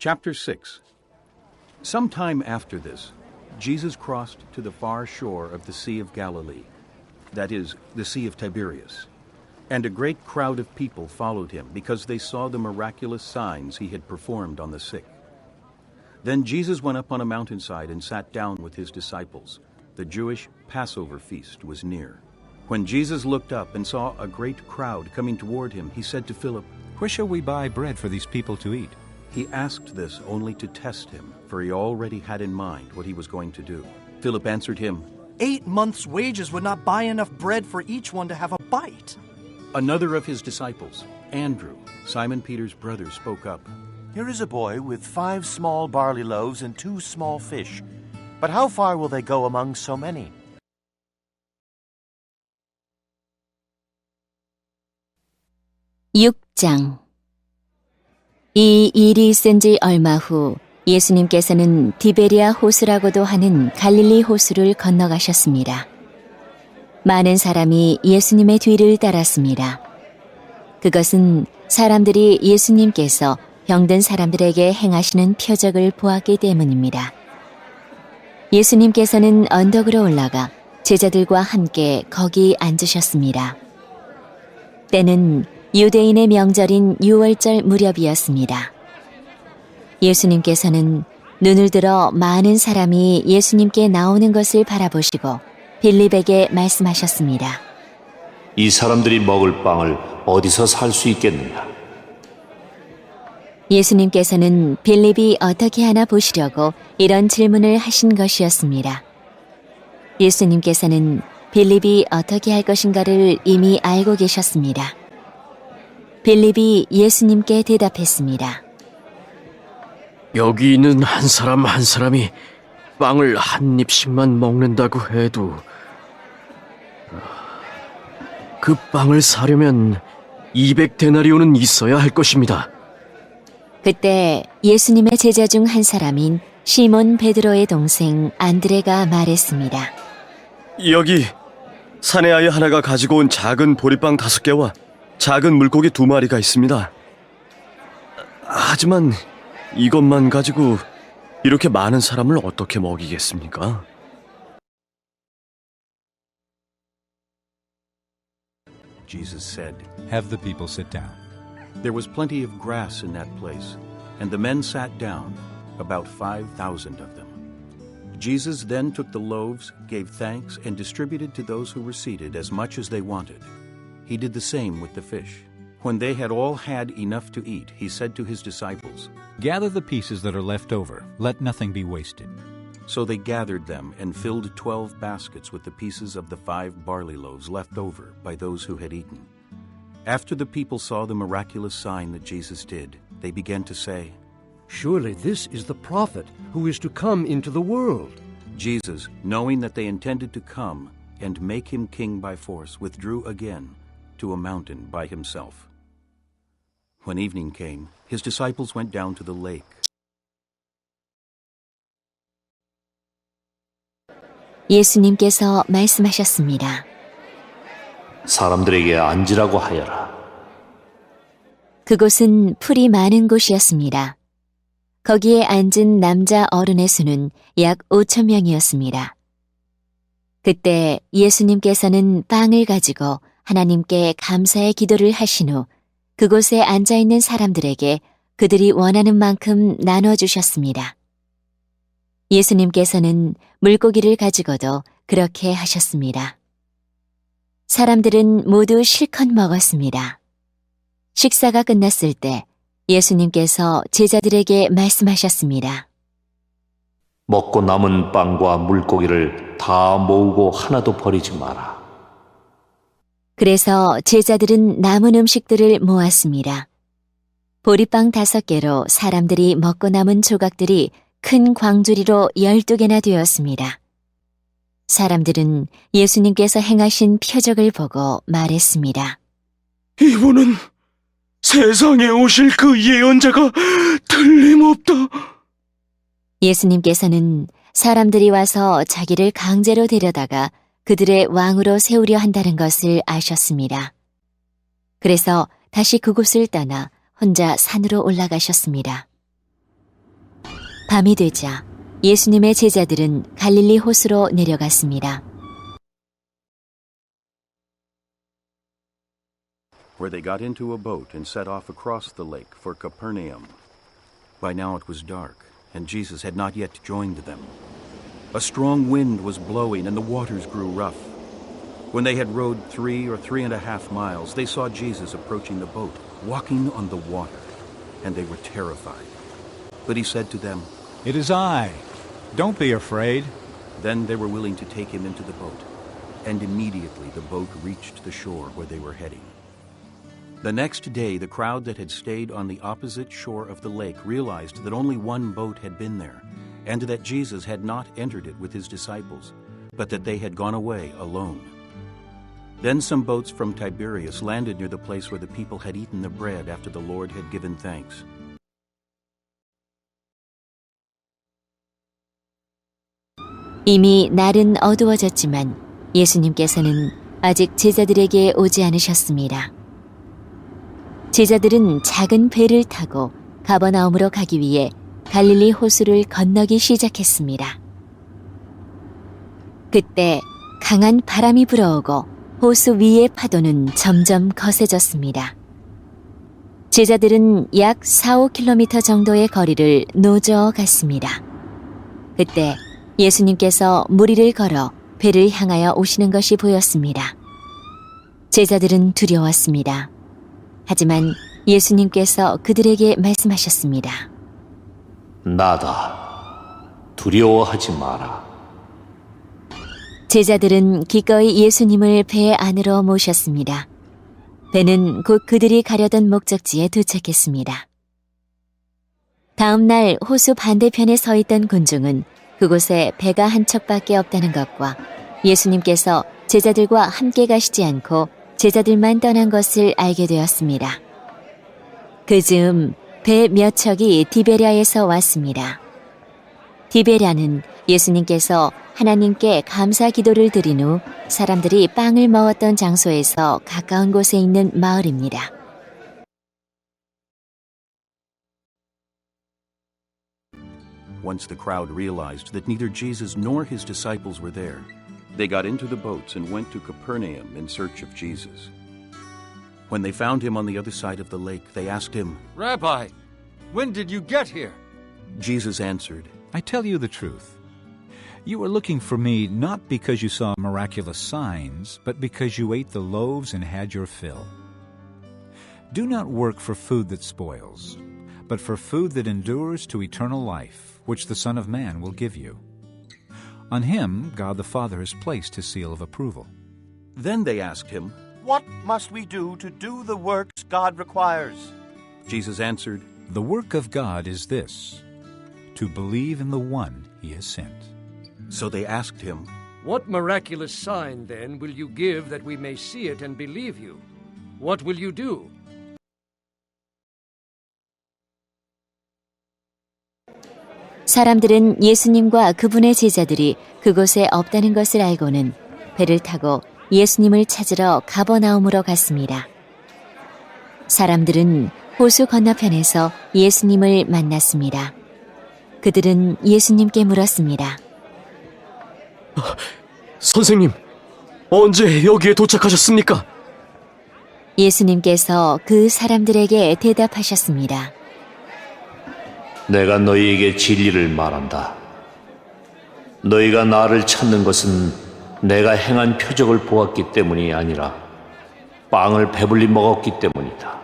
Chapter 6. Some time after this, Jesus crossed to the far shore of the Sea of Galilee, that is, the Sea of Tiberias. And a great crowd of people followed him because they saw the miraculous signs he had performed on the sick. Then Jesus went up on a mountainside and sat down with his disciples. The Jewish Passover feast was near. When Jesus looked up and saw a great crowd coming toward him, he said to Philip, "Where shall we buy bread for these people to eat?" He asked this only to test him, for he already had in mind what he was going to do. Philip answered him, 8 months' wages would not buy enough bread for each one to have a bite. Another of his disciples, Andrew, Simon Peter's brother, spoke up. Here is a boy with 5 small barley loaves and 2 small fish. But how far will they go among so many? (6장) 이 일이 있은 지 얼마 후 예수님께서는 디베리아 호수라고도 하는 갈릴리 호수를 건너가셨습니다. 많은 사람이 예수님의 뒤를 따랐습니다. 그것은 사람들이 예수님께서 병든 사람들에게 행하시는 표적을 보았기 때문입니다. 예수님께서는 언덕으로 올라가 제자들과 함께 거기 앉으셨습니다. 때는 유대인의 명절인 유월절 무렵이었습니다. 예수님께서는 눈을 들어 많은 사람이 예수님께 나오는 것을 바라보시고 빌립에게 말씀하셨습니다. 이 사람들이 먹을 빵을 어디서 살 수 있겠느냐? 예수님께서는 빌립이 어떻게 하나 보시려고 이런 질문을 하신 것이었습니다. 예수님께서는 빌립이 어떻게 할 것인가를 이미 알고 계셨습니다. 빌립이 예수님께 대답했습니다. 여기 있는 한 사람 한 사람이 빵을 한 입씩만 먹는다고 해도 그 빵을 사려면 200데나리온은 있어야 할 것입니다. 그때 예수님의 제자 중 한 사람인 시몬 베드로의 동생 안드레가 말했습니다. 여기 사내 아이 하나가 가지고 온 작은 보리빵 5개와 작은 물고기 2마리가 있습니다. 하지만 이것만 가지고 이렇게 많은 사람을 어떻게 먹이겠습니까? Jesus said, Have the people sit down. There was plenty of grass in that place, and the men sat down, about 5,000 of them. Jesus then took the loaves, gave thanks, and distributed to those who were seated as much as they wanted. He did the same with the fish. When they had all had enough to eat, he said to his disciples, Gather the pieces that are left over. Let nothing be wasted. So they gathered them and filled 12 baskets with the pieces of the 5 barley loaves left over by those who had eaten. After the people saw the miraculous sign that Jesus did, they began to say, Surely this is the prophet who is to come into the world. Jesus, knowing that they intended to come and make him king by force, withdrew again to a mountain by himself. When evening came, his disciples went down to the lake. 예수님께서 말씀하셨습니다. 사람들에게 앉으라고 하여라. 그곳은 풀이 많은 곳이었습니다. 거기에 앉은 남자 어른의 수는 약 5,000명이었습니다. 그때 예수님께서는 빵을 가지고 하나님께 감사의 기도를 하신 후 그곳에 앉아있는 사람들에게 그들이 원하는 만큼 나눠주셨습니다. 예수님께서는 물고기를 가지고도 그렇게 하셨습니다. 사람들은 모두 실컷 먹었습니다. 식사가 끝났을 때 예수님께서 제자들에게 말씀하셨습니다. 먹고 남은 빵과 물고기를 다 모으고 하나도 버리지 마라. 그래서 제자들은 남은 음식들을 모았습니다. 보리빵 5개로 사람들이 먹고 남은 조각들이 큰 광주리로 12개나 되었습니다. 사람들은 예수님께서 행하신 표적을 보고 말했습니다. 이분은 세상에 오실 그 예언자가 틀림없다. 예수님께서는 사람들이 와서 자기를 강제로 데려다가 그들의 왕으로 세우려 한다는 것을 아셨습니다. 그래서 다시 그곳을 떠나 혼자 산으로 올라가셨습니다. 밤이 되자 예수님의 제자들은 갈릴리 호수로 내려갔습니다. Where they got into a boat and set off across the lake for Capernaum. By now it was dark, and Jesus had not yet joined them. A strong wind was blowing, and the waters grew rough. When they had rowed 3 or 3.5 miles, they saw Jesus approaching the boat, walking on the water, and they were terrified. But he said to them, It is I. Don't be afraid. Then they were willing to take him into the boat, and immediately the boat reached the shore where they were heading. The next day, the crowd that had stayed on the opposite shore of the lake realized that only one boat had been there, and that Jesus had not entered it with his disciples, but that they had gone away alone. Then some boats from Tiberias landed near the place where the people had eaten the bread after the Lord had given thanks. 이미 날은 어두워졌지만 예수님께서는 아직 제자들에게 오지 않으셨습니다. 제자들은 작은 배를 타고 가버나움으로 가기 위해 갈릴리 호수를 건너기 시작했습니다. 그때 강한 바람이 불어오고 호수 위의 파도는 점점 거세졌습니다. 제자들은 약 4-5km 정도의 거리를 노저어 갔습니다. 그때 예수님께서 물 위를 걸어 배를 향하여 오시는 것이 보였습니다. 제자들은 두려웠습니다. 하지만 예수님께서 그들에게 말씀하셨습니다. 나다. 두려워하지 마라. 제자들은 기꺼이 예수님을 배 안으로 모셨습니다. 배는 곧 그들이 가려던 목적지에 도착했습니다. 다음 날 호수 반대편에 서 있던 군중은 그곳에 배가 한 척밖에 없다는 것과 예수님께서 제자들과 함께 가시지 않고 제자들만 떠난 것을 알게 되었습니다. 그 즈음 배 몇 척이 디베랴에서 왔습니다. 디베랴는 예수님께서 하나님께 감사 기도를 드린 후 사람들이 빵을 먹었던 장소에서 가까운 곳에 있는 마을입니다. Once the crowd realized that neither Jesus nor his disciples were there, they got into the boats and went to Capernaum in search of Jesus. When they found him on the other side of the lake, they asked him, Rabbi, when did you get here? Jesus answered, I tell you the truth. You are looking for me not because you saw miraculous signs, but because you ate the loaves and had your fill. Do not work for food that spoils, but for food that endures to eternal life, which the Son of Man will give you. On him God the Father has placed his seal of approval. Then they asked him, What must we do to do the works God requires? Jesus answered, The work of God is this, to believe in the one he has sent. So they asked him, What miraculous sign, then, will you give that we may see it and believe you? What will you do? 사람들은 예수님과 그분의 제자들이 그곳에 없다는 것을 알고는 배를 타고 예수님을 찾으러 가버나움으로 갔습니다. 사람들은 호수 건너편에서 예수님을 만났습니다. 그들은 예수님께 물었습니다. 선생님, 언제 여기에 도착하셨습니까? 예수님께서 그 사람들에게 대답하셨습니다. 내가 너희에게 진리를 말한다. 너희가 나를 찾는 것은 내가 행한 표적을 보았기 때문이 아니라 빵을 배불리 먹었기 때문이다.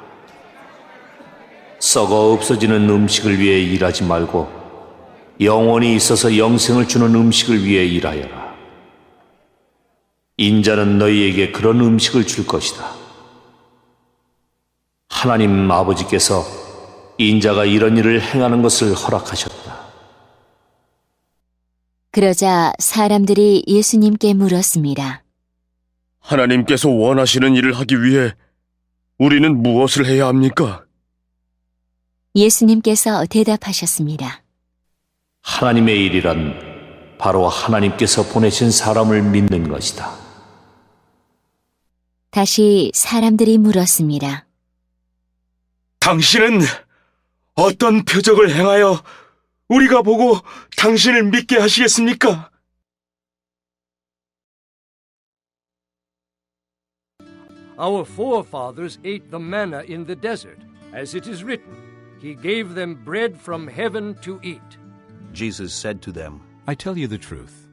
썩어 없어지는 음식을 위해 일하지 말고 영원히 있어서 영생을 주는 음식을 위해 일하여라. 인자는 너희에게 그런 음식을 줄 것이다. 하나님 아버지께서 인자가 이런 일을 행하는 것을 허락하셨다. 그러자 사람들이 예수님께 물었습니다. 하나님께서 원하시는 일을 하기 위해 우리는 무엇을 해야 합니까? 예수님께서 대답하셨습니다. 하나님의 일이란 바로 하나님께서 보내신 사람을 믿는 것이다. 다시 사람들이 물었습니다. 당신은 어떤 표적을 행하여 우리가 보고 당신을 믿게 하시겠습니까? Our forefathers ate the manna in the desert, as it is written, He gave them bread from heaven to eat. Jesus said to them, I tell you the truth.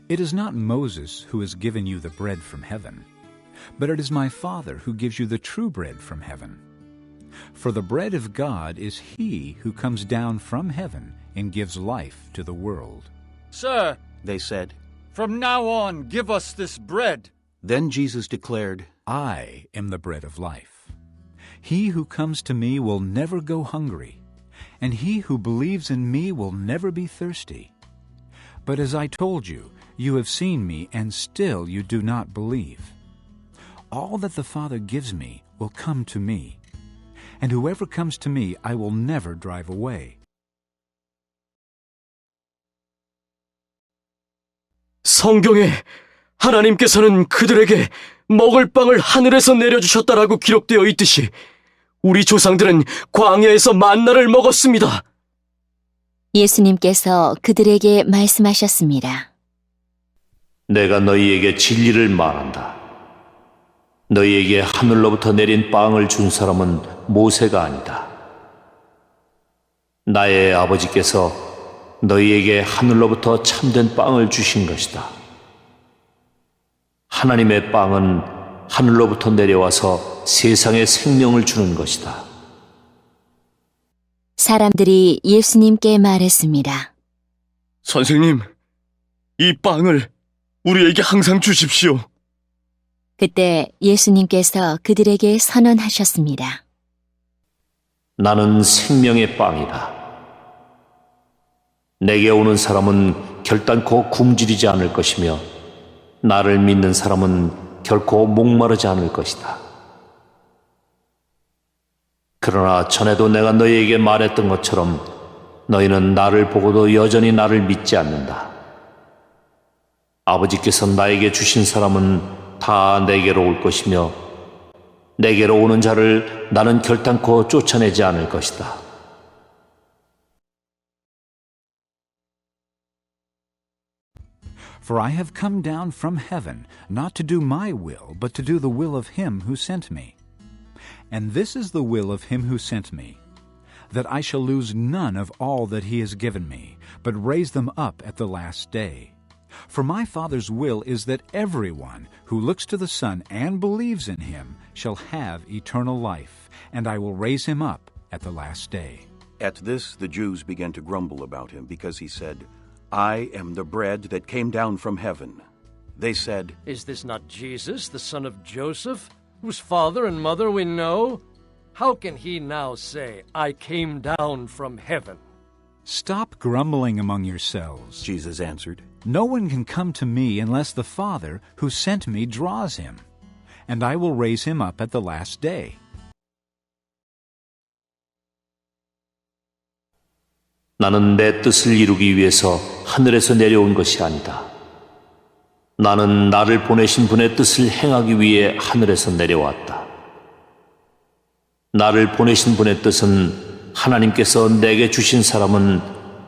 It is not Moses who has given you the bread from heaven, but it is my Father who gives you the true bread from heaven. For the bread of God is He who comes down from heaven and gives life to the world. Sir, they said. from now on give us this bread. Then Jesus declared, I am the bread of life. He who comes to me will never go hungry, and he who believes in me will never be thirsty. But as I told you, you have seen me, and still you do not believe. All that the Father gives me will come to me, and whoever comes to me I will never drive away. 성경에 하나님께서는 그들에게 먹을 빵을 하늘에서 내려주셨다라고 기록되어 있듯이 우리 조상들은 광야에서 만나를 먹었습니다. 예수님께서 그들에게 말씀하셨습니다. 내가 너희에게 진리를 말한다. 너희에게 하늘로부터 내린 빵을 준 사람은 모세가 아니다. 나의 아버지께서 너희에게 하늘로부터 참된 빵을 주신 것이다. 하나님의 빵은 하늘로부터 내려와서 세상에 생명을 주는 것이다. 사람들이 예수님께 말했습니다. 선생님, 이 빵을 우리에게 항상 주십시오. 그때 예수님께서 그들에게 선언하셨습니다. 나는 생명의 빵이다. 내게 오는 사람은 결단코 굶주리지 않을 것이며 나를 믿는 사람은 결코 목마르지 않을 것이다. 그러나 전에도 내가 너희에게 말했던 것처럼 너희는 나를 보고도 여전히 나를 믿지 않는다. 아버지께서 나에게 주신 사람은 다 내게로 올 것이며 내게로 오는 자를 나는 결단코 쫓아내지 않을 것이다. For I have come down from heaven, not to do my will, but to do the will of him who sent me. And this is the will of him who sent me, that I shall lose none of all that he has given me, but raise them up at the last day. For my Father's will is that everyone who looks to the Son and believes in him shall have eternal life, and I will raise him up at the last day. At this the Jews began to grumble about him, because he said, I am the bread that came down from heaven. They said, Is this not Jesus, the son of Joseph, whose father and mother we know? How can he now say, I came down from heaven? Stop grumbling among yourselves. Jesus answered. No one can come to me unless the Father who sent me draws him, and I will raise him up at the last day. 나는 내 뜻을 이루기 위해서 하늘에서 내려온 것이 아니다. 나는 나를 보내신 분의 뜻을 행하기 위해 하늘에서 내려왔다. 나를 보내신 분의 뜻은 하나님께서 내게 주신 사람은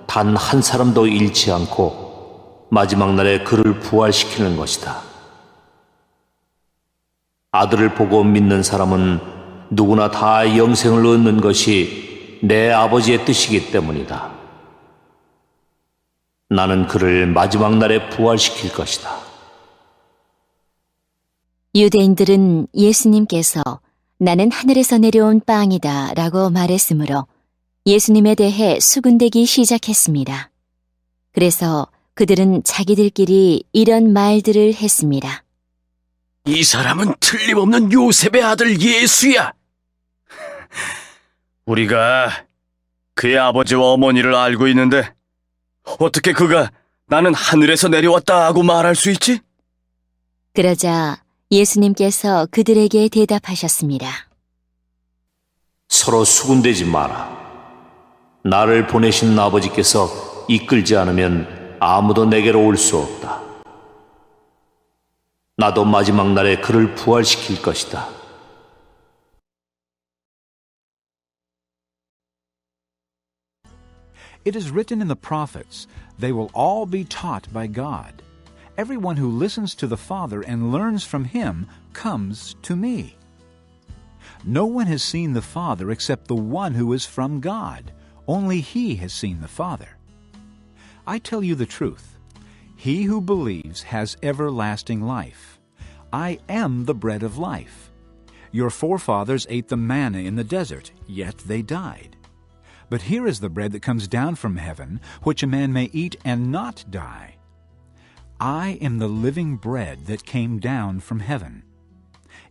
단 한 사람도 잃지 않고 마지막 날에 그를 부활시키는 것이다. 아들을 보고 믿는 사람은 누구나 다 영생을 얻는 것이 내 아버지의 뜻이기 때문이다. 나는 그를 마지막 날에 부활시킬 것이다. 유대인들은 예수님께서 나는 하늘에서 내려온 빵이다 라고 말했으므로 예수님에 대해 수군대기 시작했습니다. 그래서 그들은 자기들끼리 이런 말들을 했습니다. 이 사람은 틀림없는 요셉의 아들 예수야. 우리가 그의 아버지와 어머니를 알고 있는데 어떻게 그가 나는 하늘에서 내려왔다 하고 말할 수 있지? 그러자 예수님께서 그들에게 대답하셨습니다. 서로 수군대지 마라. 나를 보내신 아버지께서 이끌지 않으면 아무도 내게로 올 수 없다. 나도 마지막 날에 그를 부활시킬 것이다. It is written in the prophets, they will all be taught by God. Everyone who listens to the Father and learns from him comes to me. No one has seen the Father except the one who is from God. Only he has seen the Father. I tell you the truth. He who believes has everlasting life. I am the bread of life. Your forefathers ate the manna in the desert, yet they died. But here is the bread that comes down from heaven, which a man may eat and not die. I am the living bread that came down from heaven.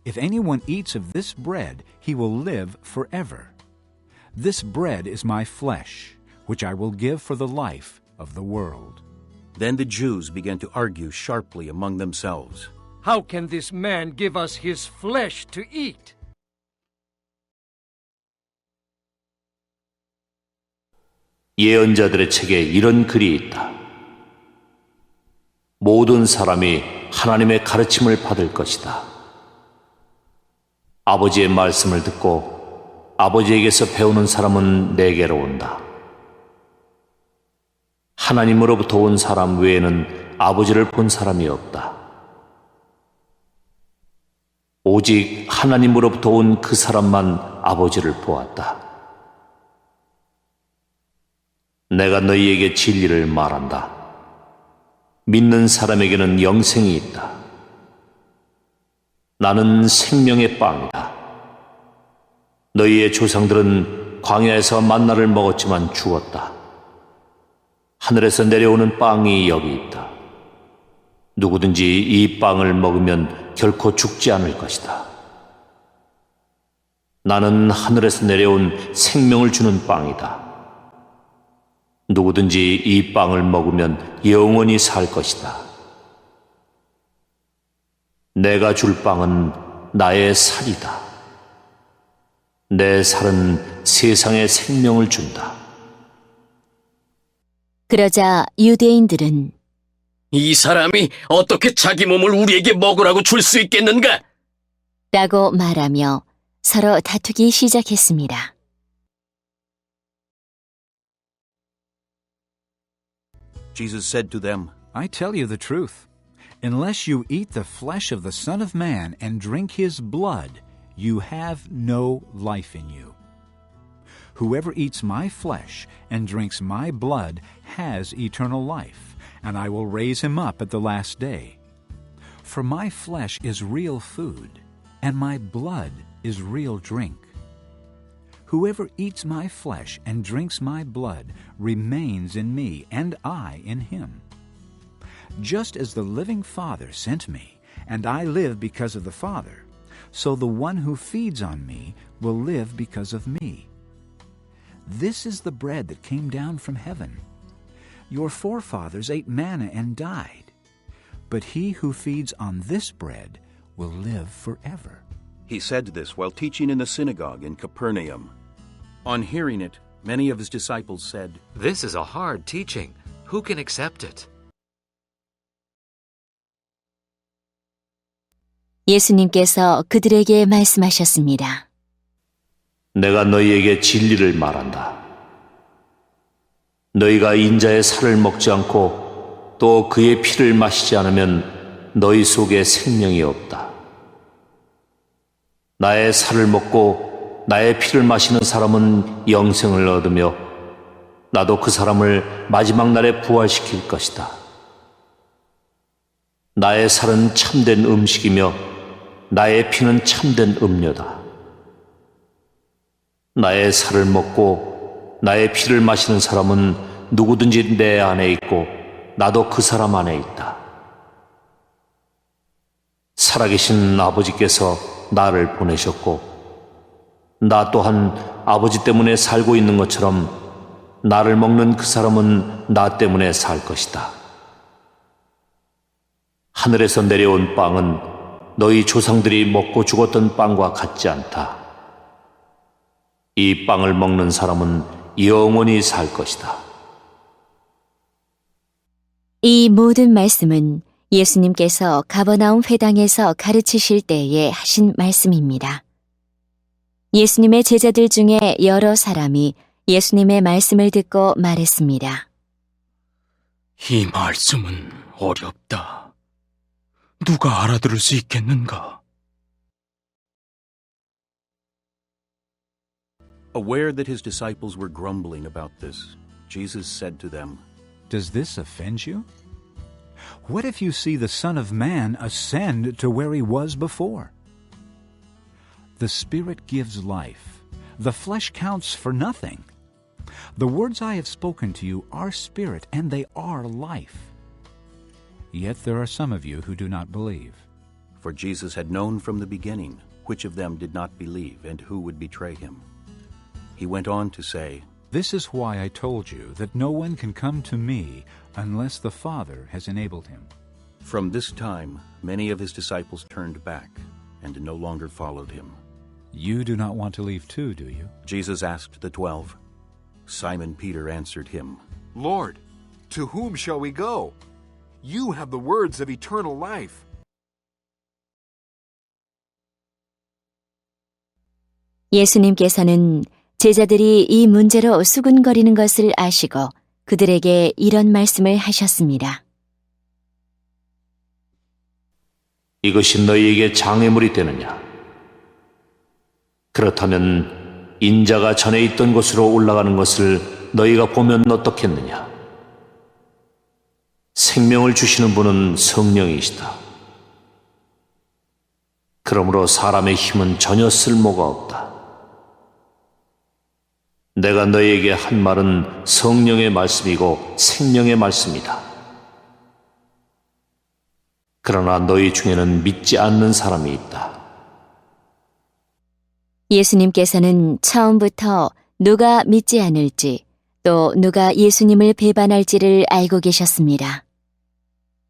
If anyone eats of this bread, he will live forever. This bread is my flesh, which I will give for the life of the world. Then the Jews began to argue sharply among themselves. How can this man give us his flesh to eat? 예언자들의 책에 이런 글이 있다. 모든 사람이 하나님의 가르침을 받을 것이다. 아버지의 말씀을 듣고 아버지에게서 배우는 사람은 내게로 온다. 하나님으로부터 온 사람 외에는 아버지를 본 사람이 없다. 오직 하나님으로부터 온 그 사람만 아버지를 보았다. 내가 너희에게 진리를 말한다. 믿는 사람에게는 영생이 있다. 나는 생명의 빵이다. 너희의 조상들은 광야에서 만나를 먹었지만 죽었다. 하늘에서 내려오는 빵이 여기 있다. 누구든지 이 빵을 먹으면 결코 죽지 않을 것이다. 나는 하늘에서 내려온 생명을 주는 빵이다. 누구든지 이 빵을 먹으면 영원히 살 것이다. 내가 줄 빵은 나의 살이다. 내 살은 세상에 생명을 준다. 그러자 유대인들은 이 사람이 어떻게 자기 몸을 우리에게 먹으라고 줄 수 있겠는가? 라고 말하며 서로 다투기 시작했습니다. Jesus said to them, I tell you the truth. Unless you eat the flesh of the Son of Man and drink his blood, you have no life in you. Whoever eats my flesh and drinks my blood has eternal life, and I will raise him up at the last day. For my flesh is real food, and my blood is real drink. Whoever eats my flesh and drinks my blood remains in me, and I in him. Just as the living Father sent me, and I live because of the Father, so the one who feeds on me will live because of me. This is the bread that came down from heaven. Your forefathers ate manna and died, but he who feeds on this bread will live forever. He said this while teaching in the synagogue in Capernaum. On hearing it, many of his disciples said, This is a hard teaching. Who can accept it? 예수님께서 그들에게 말씀하셨습니다. 내가 너희에게 진리를 말한다. 너희가 인자의 살을 먹지 않고 또 그의 피를 마시지 않으면 너희 속에 생명이 없다. 나의 살을 먹고 나의 피를 마시는 사람은 영생을 얻으며 나도 그 사람을 마지막 날에 부활시킬 것이다. 나의 살은 참된 음식이며 나의 피는 참된 음료다. 나의 살을 먹고 나의 피를 마시는 사람은 누구든지 내 안에 있고 나도 그 사람 안에 있다. 살아계신 아버지께서 나를 보내셨고 나 또한 아버지 때문에 살고 있는 것처럼 나를 먹는 그 사람은 나 때문에 살 것이다. 하늘에서 내려온 빵은 너희 조상들이 먹고 죽었던 빵과 같지 않다. 이 빵을 먹는 사람은 영원히 살 것이다. 이 모든 말씀은 예수님께서 가버나움 회당에서 가르치실 때에 하신 말씀입니다. 예수님의 제자들 중에 여러 사람이 예수님의 말씀을 듣고 말했습니다. 이 말씀은 어렵다. 누가 알아들을 수 있겠는가? Aware that his disciples were grumbling about this, Jesus said to them, Does this offend you? What if you see the Son of Man ascend to where he was before? The Spirit gives life. The flesh counts for nothing. The words I have spoken to you are spirit, and they are life. Yet there are some of you who do not believe. For Jesus had known from the beginning which of them did not believe and who would betray him. He went on to say, This is why I told you that no one can come to me unless the Father has enabled him. From this time, many of his disciples turned back and no longer followed him. You do not want to leave too, do you? Jesus asked the 12. Simon Peter answered him, Lord, to whom shall we go? You have the words of eternal life. 예수님께서는 제자들이 이 문제로 수군거리는 것을 아시고 그들에게 이런 말씀을 하셨습니다. 이것이 너희에게 장애물이 되느냐? 그렇다면 인자가 전에 있던 곳으로 올라가는 것을 너희가 보면 어떻겠느냐? 생명을 주시는 분은 성령이시다. 그러므로 사람의 힘은 전혀 쓸모가 없다. 내가 너희에게 한 말은 성령의 말씀이고 생명의 말씀이다. 그러나 너희 중에는 믿지 않는 사람이 있다. 예수님께서는 처음부터 누가 믿지 않을지 또 누가 예수님을 배반할지를 알고 계셨습니다.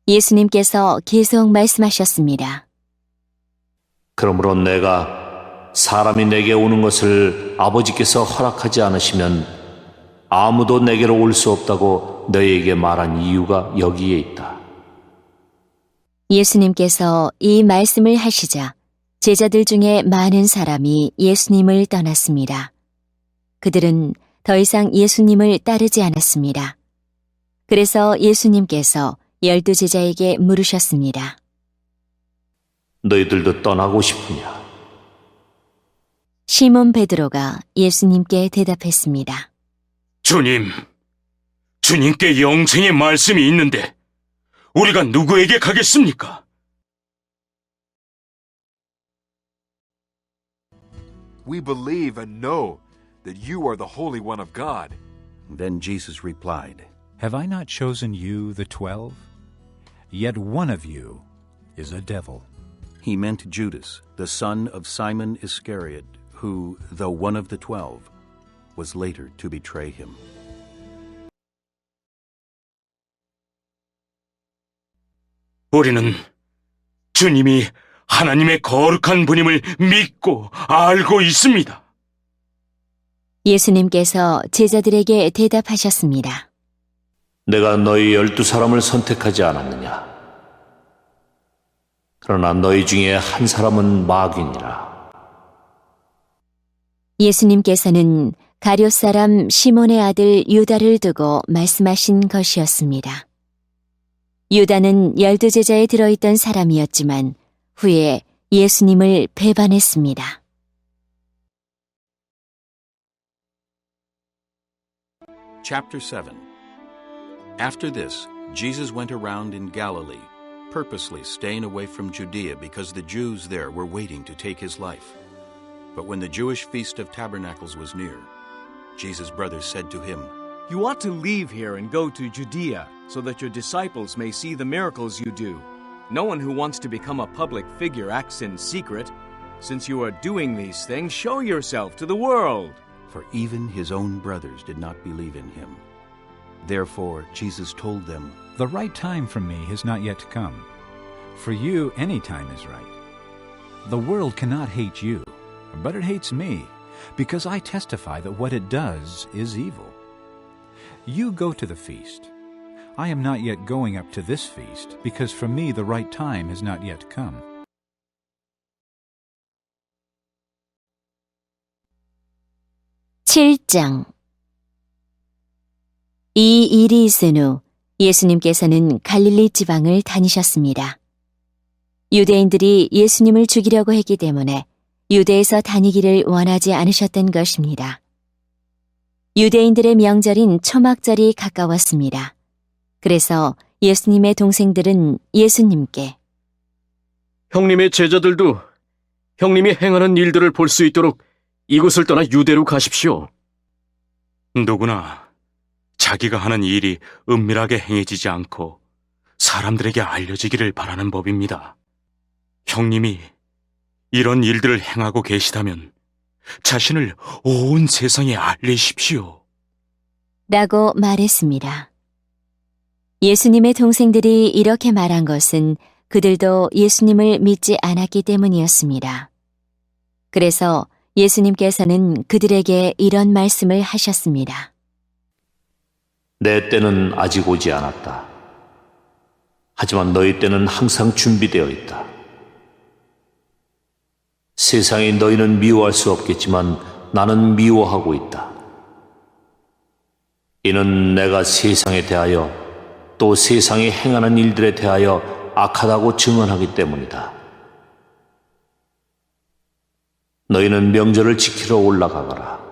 예수님께서 계속 말씀하셨습니다. 그러므로 내가 사람이 내게 오는 것을 아버지께서 허락하지 않으시면 아무도 내게로 올 수 없다고 너희에게 말한 이유가 여기에 있다. 예수님께서 이 말씀을 하시자 제자들 중에 많은 사람이 예수님을 떠났습니다. 그들은 더 이상 예수님을 따르지 않았습니다. 그래서 예수님께서 12 제자에게 물으셨습니다. 너희들도 떠나고 싶으냐? 시몬 베드로가 예수님께 대답했습니다. 주님께 영생의 말씀이 있는데 우리가 누구에게 가겠습니까? We believe and know that you are the Holy One of God. Then Jesus replied, Have I not chosen you, the 12? Yet one of you is a devil. He meant Judas, the son of Simon Iscariot, who, though one of the 12, was later to betray him. 우리는 주님이 하나님의 거룩한 분임을 믿고 알고 있습니다. 예수님께서 제자들에게 대답하셨습니다. 내가 너희 12사람을 선택하지 않았느냐? 그러나 너희 중에 한 사람은 마귀니라. 예수님께서는 가룟 사람 시몬의 아들 유다를 두고 말씀하신 것이었습니다. 유다는 12 제자에 들어있던 사람이었지만 후에 예수님을 배반했습니다. Chapter 7. After this, Jesus went around in Galilee, purposely staying away from Judea because the Jews there were waiting to take his life. But when the Jewish Feast of Tabernacles was near, Jesus' brothers said to him, You ought to leave here and go to Judea, so that your disciples may see the miracles you do. No one who wants to become a public figure acts in secret. Since you are doing these things, show yourself to the world. For even his own brothers did not believe in him. Therefore Jesus told them, The right time for me has not yet come. For you, any time is right. The world cannot hate you, but it hates me, because I testify that what it does is evil. You go to the feast. I am not yet going up to this feast, because for me the right time has not yet come. (7장) 이 일이 있은 후 예수님께서는 갈릴리 지방을 다니셨습니다. 유대인들이 예수님을 죽이려고 했기 때문에 유대에서 다니기를 원하지 않으셨던 것입니다. 유대인들의 명절인 초막절이 가까웠습니다. 그래서 예수님의 동생들은 예수님께 형님의 제자들도 형님이 행하는 일들을 볼 수 있도록 이곳을 떠나 유대로 가십시오. 누구나 자기가 하는 일이 은밀하게 행해지지 않고 사람들에게 알려지기를 바라는 법입니다. 형님이 이런 일들을 행하고 계시다면 자신을 온 세상에 알리십시오. 라고 말했습니다. 예수님의 동생들이 이렇게 말한 것은 그들도 예수님을 믿지 않았기 때문이었습니다. 그래서 예수님께서는 그들에게 이런 말씀을 하셨습니다. 내 때는 아직 오지 않았다. 하지만 너희 때는 항상 준비되어 있다. 세상에 너희는 미워할 수 없겠지만 나는 미워하고 있다. 이는 내가 세상에 대하여 또 세상이 행하는 일들에 대하여 악하다고 증언하기 때문이다. 너희는 명절을 지키러 올라가거라.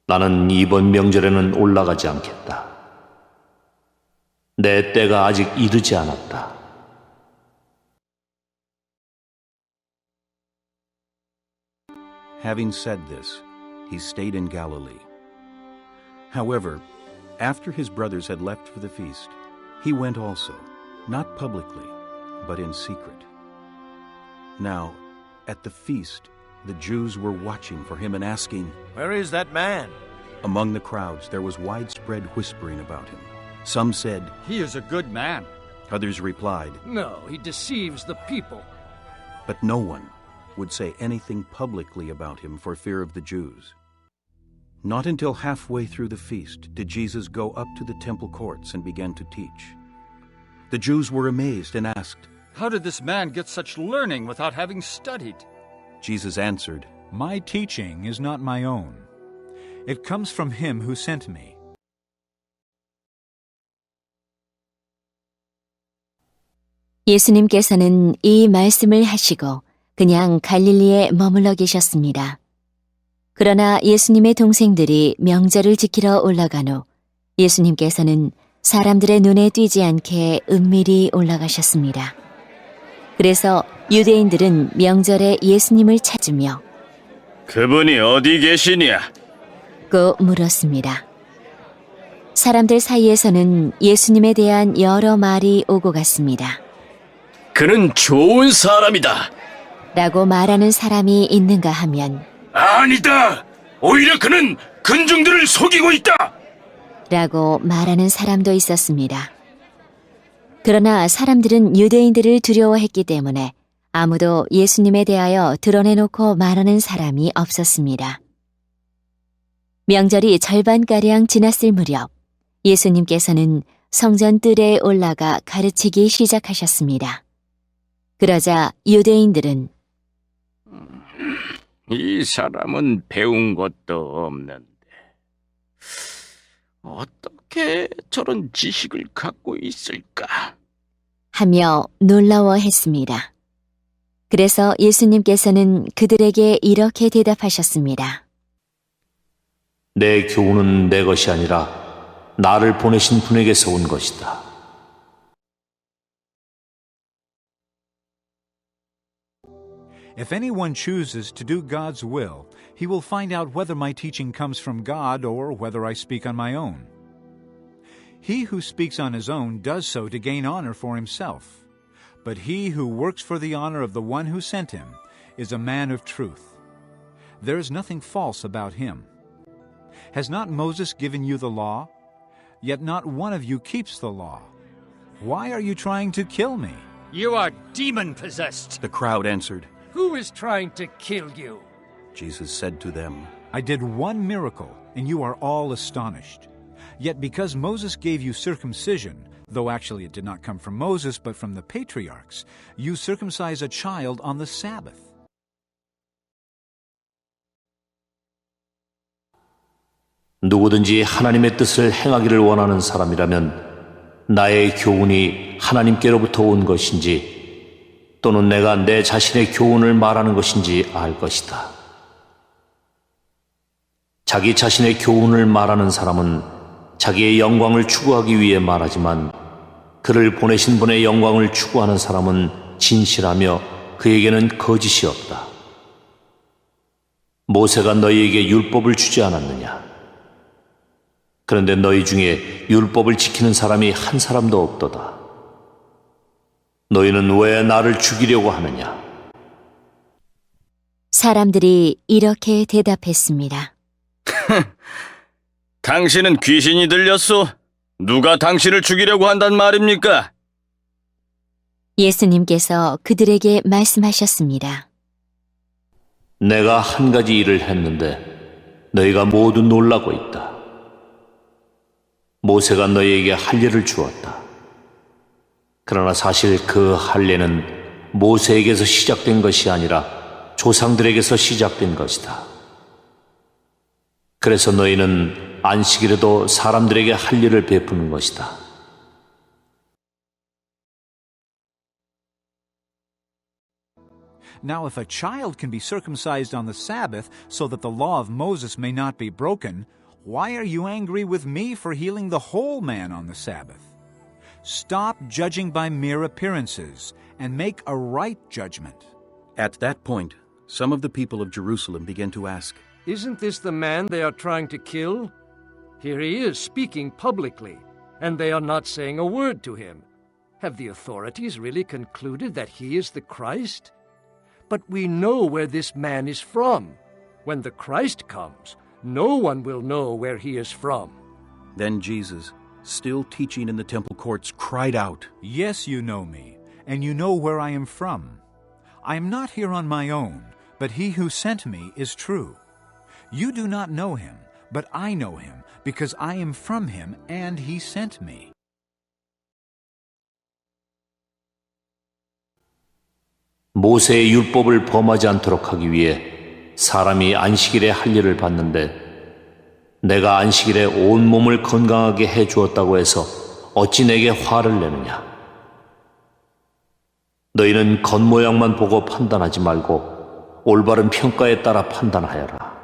나는 이번 명절에는 올라가지 않겠다. 내 때가 아직 이르지 않았다. Having said this, he stayed in Galilee. However, after his brothers had left for the feast, he went also, not publicly, but in secret. Now, at the feast, the Jews were watching for him and asking, "Where is that man?" Among the crowds there was widespread whispering about him. Some said, "He is a good man." Others replied, "No, he deceives the people." But no one would say anything publicly about him for fear of the Jews. Not until halfway through the feast did Jesus go up to the temple courts and began to teach. The Jews were amazed and asked, "How did this man get such learning without having studied?" Jesus answered, My teaching is not my own. It comes from him who sent me. 예수님께서는 이 말씀을 하시고 그냥 갈릴리에 머물러 계셨습니다. 그러나 예수님의 동생들이 명절을 지키러 올라간 후 예수님께서는 사람들의 눈에 띄지 않게 은밀히 올라가셨습니다. 그래서 유대인들은 명절에 예수님을 찾으며 그분이 어디 계시냐? 고 물었습니다. 사람들 사이에서는 예수님에 대한 여러 말이 오고 갔습니다. 그는 좋은 사람이다. 라고 말하는 사람이 있는가 하면 아니다. 오히려 그는 군중들을 속이고 있다. 라고 말하는 사람도 있었습니다. 그러나 사람들은 유대인들을 두려워했기 때문에 아무도 예수님에 대하여 드러내놓고 말하는 사람이 없었습니다. 명절이 절반가량 지났을 무렵 예수님께서는 성전 뜰에 올라가 가르치기 시작하셨습니다. 그러자 유대인들은 이 사람은 배운 것도 없는데 어떻게 저런 지식을 갖고 있을까? 하며 놀라워했습니다. 그래서 예수님께서는 그들에게 이렇게 대답하셨습니다. 내 교훈은 내 것이 아니라 나를 보내신 분에게서 온 것이다. If anyone chooses to do God's will, he will find out whether my teaching comes from God or whether I speak on my own. He who speaks on his own does so to gain honor for himself, but he who works for the honor of the one who sent him is a man of truth. There is nothing false about him. Has not Moses given you the law? Yet not one of you keeps the law. Why are you trying to kill me? "You are demon-possessed." The crowd answered, Who is trying to kill you? Jesus said to them, I did one miracle, and you are all astonished. Yet because Moses gave you circumcision, though actually it did not come from Moses but from the patriarchs, you circumcise a child on the Sabbath. 누구든지 하나님의 뜻을 행하기를 원하는 사람이라면 나의 교훈이 하나님께로부터 온 것인지 또는 내가 내 자신의 교훈을 말하는 것인지 알 것이다. 자기 자신의 교훈을 말하는 사람은 자기의 영광을 추구하기 위해 말하지만 그를 보내신 분의 영광을 추구하는 사람은 진실하며 그에게는 거짓이 없다. 모세가 너희에게 율법을 주지 않았느냐? 그런데 너희 중에 율법을 지키는 사람이 한 사람도 없도다. 너희는 왜 나를 죽이려고 하느냐? 사람들이 이렇게 대답했습니다. 당신은 귀신이 들렸소? 누가 당신을 죽이려고 한단 말입니까? 예수님께서 그들에게 말씀하셨습니다. 내가 한 가지 일을 했는데 너희가 모두 놀라고 있다. 모세가 너희에게 할례를 주었다. 그러나 사실 그 할례는 모세에게서 시작된 것이 아니라 조상들에게서 시작된 것이다. 그래서 너희는 안식일에도 사람들에게 할례를 베푸는 것이다. Now if a child can be circumcised on the Sabbath so that the law of Moses may not be broken, why are you angry with me for healing the whole man on the Sabbath? Stop judging by mere appearances and make a right judgment. At that point, some of the people of Jerusalem began to ask, Isn't this the man they are trying to kill? Here he is speaking publicly, and they are not saying a word to him. Have the authorities really concluded that he is the Christ? But we know where this man is from. When the Christ comes, no one will know where he is from. Then Jesus, still teaching in the temple courts, cried out, Yes, you know me, and you know where I am from. I am not here on my own, but he who sent me is true. You do not know him, but I know him, because I am from him, and he sent me. 모세의 율법을 범하지 않도록 하기 위해 사람이 안식일에 할례를 받는데 내가 안식일에 온 몸을 건강하게 해 주었다고 해서 어찌 내게 화를 내느냐? 너희는 겉모양만 보고 판단하지 말고 올바른 평가에 따라 판단하여라.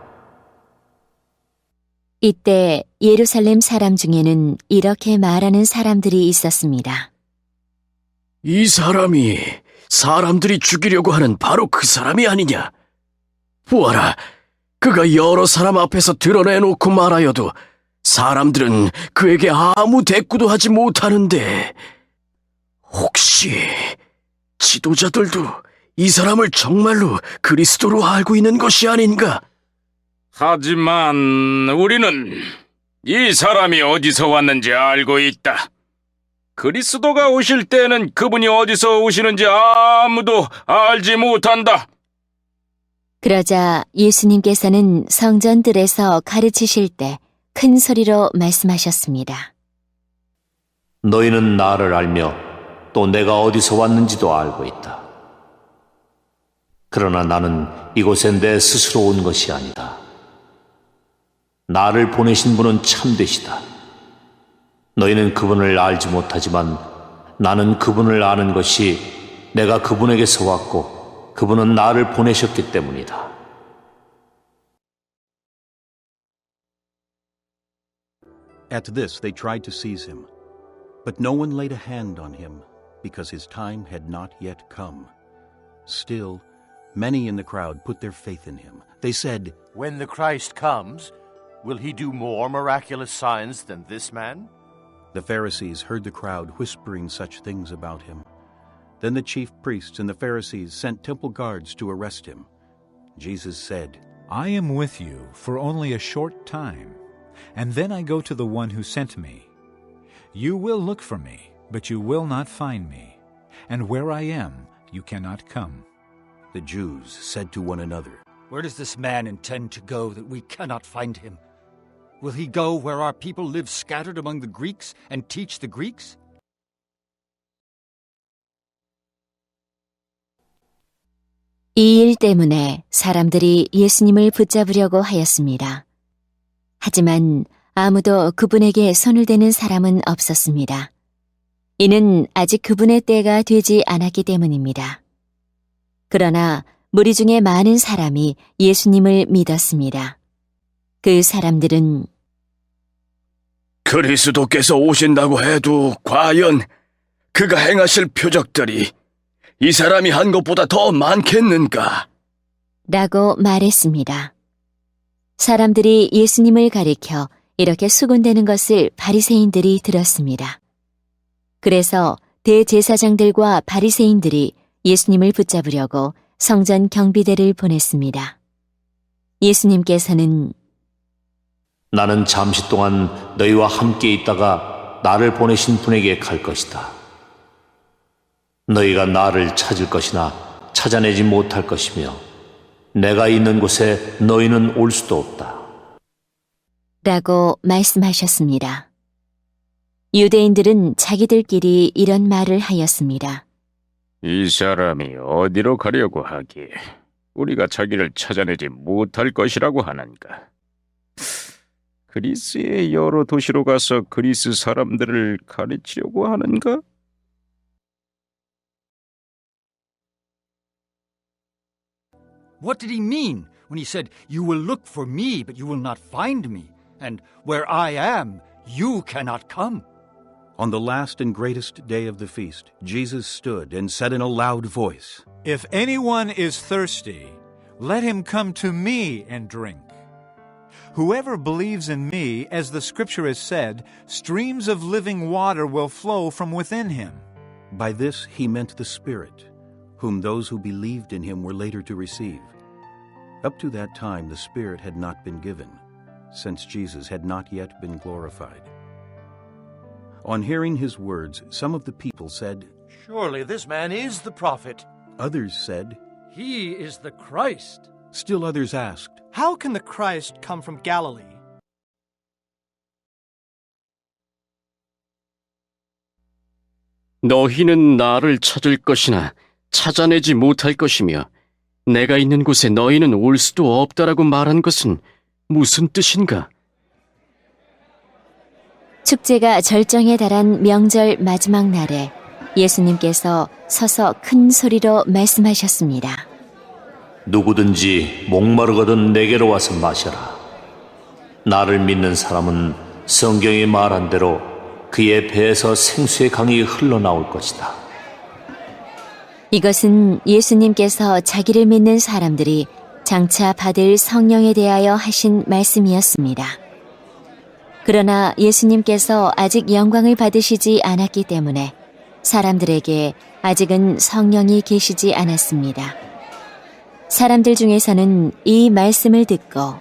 이때 예루살렘 사람 중에는 이렇게 말하는 사람들이 있었습니다. 이 사람이 사람들이 죽이려고 하는 바로 그 사람이 아니냐? 보아라, 그가 여러 사람 앞에서 드러내놓고 말하여도 사람들은 그에게 아무 대꾸도 하지 못하는데 혹시 지도자들도 이 사람을 정말로 그리스도로 알고 있는 것이 아닌가? 하지만 우리는 이 사람이 어디서 왔는지 알고 있다. 그리스도가 오실 때는 그분이 어디서 오시는지 아무도 알지 못한다. 그러자 예수님께서는 성전들에서 가르치실 때 큰 소리로 말씀하셨습니다. 너희는 나를 알며 또 내가 어디서 왔는지도 알고 있다. 그러나 나는 이곳에 내 스스로 온 것이 아니다. 나를 보내신 분은 참되시다. 너희는 그분을 알지 못하지만 나는 그분을 아는 것이 내가 그분에게서 왔고 그분은 나를 보내셨기 때문이다. At this they tried to seize him, but no one laid a hand on him, because his time had not yet come. Still, many in the crowd put their faith in him. They said, When the Christ comes, will he do more miraculous signs than this man? The Pharisees heard the crowd whispering such things about him. Then the chief priests and the Pharisees sent temple guards to arrest him. Jesus said, I am with you for only a short time, and then I go to the one who sent me. You will look for me, but you will not find me, and where I am, you cannot come. The Jews said to one another, Where does this man intend to go that we cannot find him? Will he go where our people live scattered among the Greeks and teach the Greeks? 이 일 때문에 사람들이 예수님을 붙잡으려고 하였습니다. 하지만 아무도 그분에게 손을 대는 사람은 없었습니다. 이는 아직 그분의 때가 되지 않았기 때문입니다. 그러나 무리 중에 많은 사람이 예수님을 믿었습니다. 그 사람들은 그리스도께서 오신다고 해도 과연 그가 행하실 표적들이 이 사람이 한 것보다 더 많겠는가? 라고 말했습니다. 사람들이 예수님을 가리켜 이렇게 수군대는 것을 바리새인들이 들었습니다. 그래서 대제사장들과 바리새인들이 예수님을 붙잡으려고 성전 경비대를 보냈습니다. 예수님께서는 나는 잠시 동안 너희와 함께 있다가 나를 보내신 분에게 갈 것이다. 너희가 나를 찾을 것이나 찾아내지 못할 것이며 내가 있는 곳에 너희는 올 수도 없다. 라고 말씀하셨습니다. 유대인들은 자기들끼리 이런 말을 하였습니다. 이 사람이 어디로 가려고 하기에 우리가 자기를 찾아내지 못할 것이라고 하는가? 그리스의 여러 도시로 가서 그리스 사람들을 가르치려고 하는가? What did he mean when he said, "You will look for me, but you will not find me, and where I am, you cannot come"? On the last and greatest day of the feast, Jesus stood and said in a loud voice, If anyone is thirsty, let him come to me and drink. Whoever believes in me, as the scripture has said, streams of living water will flow from within him. By this he meant the Spirit, whom those who believed in him were later to receive. Up to that time the Spirit had not been given, since Jesus had not yet been glorified. On hearing his words, some of the people said, Surely this man is the prophet. Others said, He is the Christ. Still others asked, How can the Christ come from Galilee? 너희는 나를 찾을 것이나 찾아내지 못할 것이며 내가 있는 곳에 너희는 올 수도 없다라고 말한 것은 무슨 뜻인가? 축제가 절정에 달한 명절 마지막 날에 예수님께서 서서 큰 소리로 말씀하셨습니다. 누구든지 목마르거든 내게로 와서 마셔라. 나를 믿는 사람은 성경이 말한 대로 그의 배에서 생수의 강이 흘러나올 것이다. 이것은 예수님께서 자기를 믿는 사람들이 장차 받을 성령에 대하여 하신 말씀이었습니다. 그러나 예수님께서 아직 영광을 받으시지 않았기 때문에 사람들에게 아직은 성령이 계시지 않았습니다. 사람들 중에서는 이 말씀을 듣고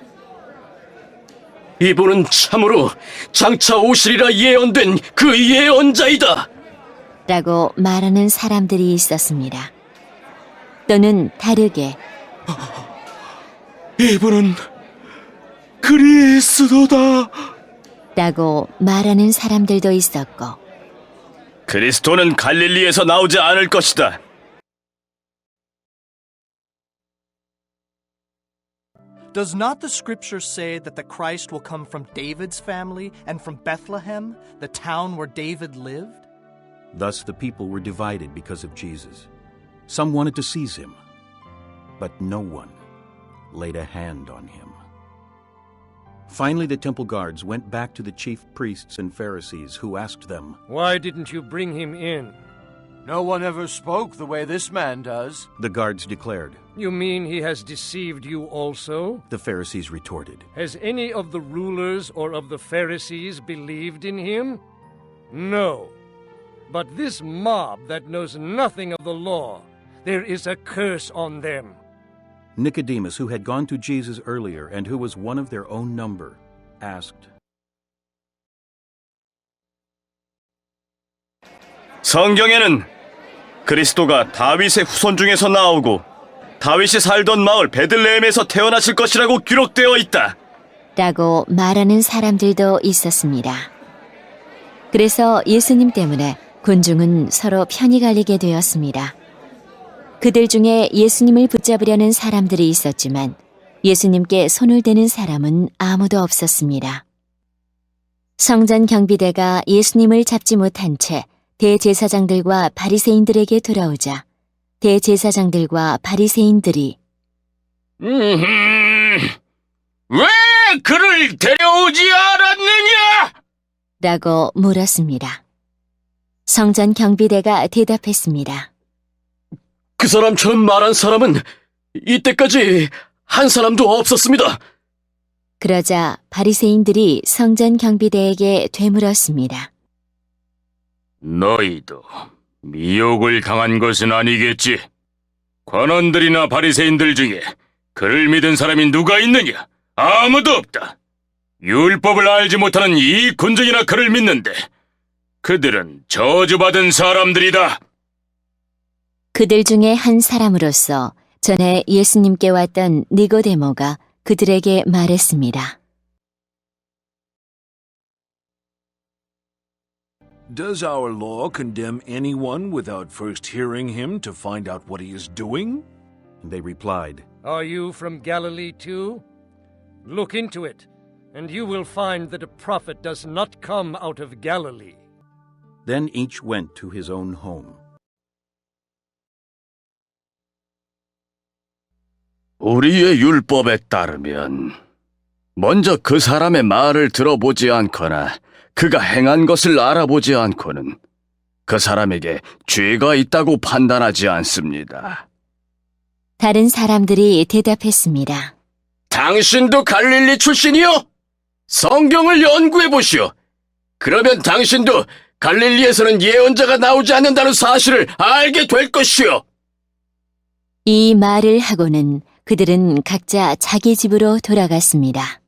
이분은 참으로 장차 오시리라 예언된 그 예언자이다! 라고 말하는 사람들이 있었습니다. 또는 다르게 이분은 그리스도다! 라고 말하는 사람들도 있었고 그리스도는 갈릴리에서 나오지 않을 것이다. Does not the scripture say that the Christ will come from David's family and from Bethlehem, the town where David lived? Thus the people were divided because of Jesus. Some wanted to seize him, but no one laid a hand on him. Finally, the temple guards went back to the chief priests and Pharisees, who asked them, Why didn't you bring him in? No one ever spoke the way this man does. The guards declared. You mean he has deceived you also? The Pharisees retorted. Has any of the rulers or of the Pharisees believed in him? No. But this mob that knows nothing of the law, there is a curse on them. Nicodemus, who had gone to Jesus earlier and who was one of their own number, asked, 성경에는 그리스도가 다윗의 후손 중에서 나오고 다윗이 살던 마을 베들레헴에서 태어나실 것이라고 기록되어 있다. 라고 말하는 사람들도 있었습니다. 그래서 예수님 때문에 군중은 서로 편이 갈리게 되었습니다. 그들 중에 예수님을 붙잡으려는 사람들이 있었지만 예수님께 손을 대는 사람은 아무도 없었습니다. 성전 경비대가 예수님을 잡지 못한 채 대제사장들과 바리새인들에게 돌아오자 대제사장들과 바리새인들이 왜 그를 데려오지 않았느냐? 라고 물었습니다. 성전 경비대가 대답했습니다. 그 사람처럼 말한 사람은 이때까지 한 사람도 없었습니다. 그러자 바리새인들이 성전 경비대에게 되물었습니다. 너희도 미혹을 당한 것은 아니겠지? 관원들이나 바리새인들 중에 그를 믿은 사람이 누가 있느냐? 아무도 없다. 율법을 알지 못하는 이 군중이나 그를 믿는데 그들은 저주받은 사람들이다. 그들 중에 한 사람으로서 전에 예수님께 왔던 니고데모가 그들에게 말했습니다. Does our law condemn anyone without first hearing him to find out what he is doing? They replied, Are you from Galilee too? Look into it, and you will find that a prophet does not come out of Galilee. Then each went to his own home. 우리의 율법에 따르면 먼저 그 사람의 말을 들어보지 않거나 그가 행한 것을 알아보지 않고는 그 사람에게 죄가 있다고 판단하지 않습니다. 다른 사람들이 대답했습니다. 당신도 갈릴리 출신이요? 성경을 연구해 보시오. 그러면 당신도 갈릴리에서는 예언자가 나오지 않는다는 사실을 알게 될 것이오. 이 말을 하고는 그들은 각자 자기 집으로 돌아갔습니다.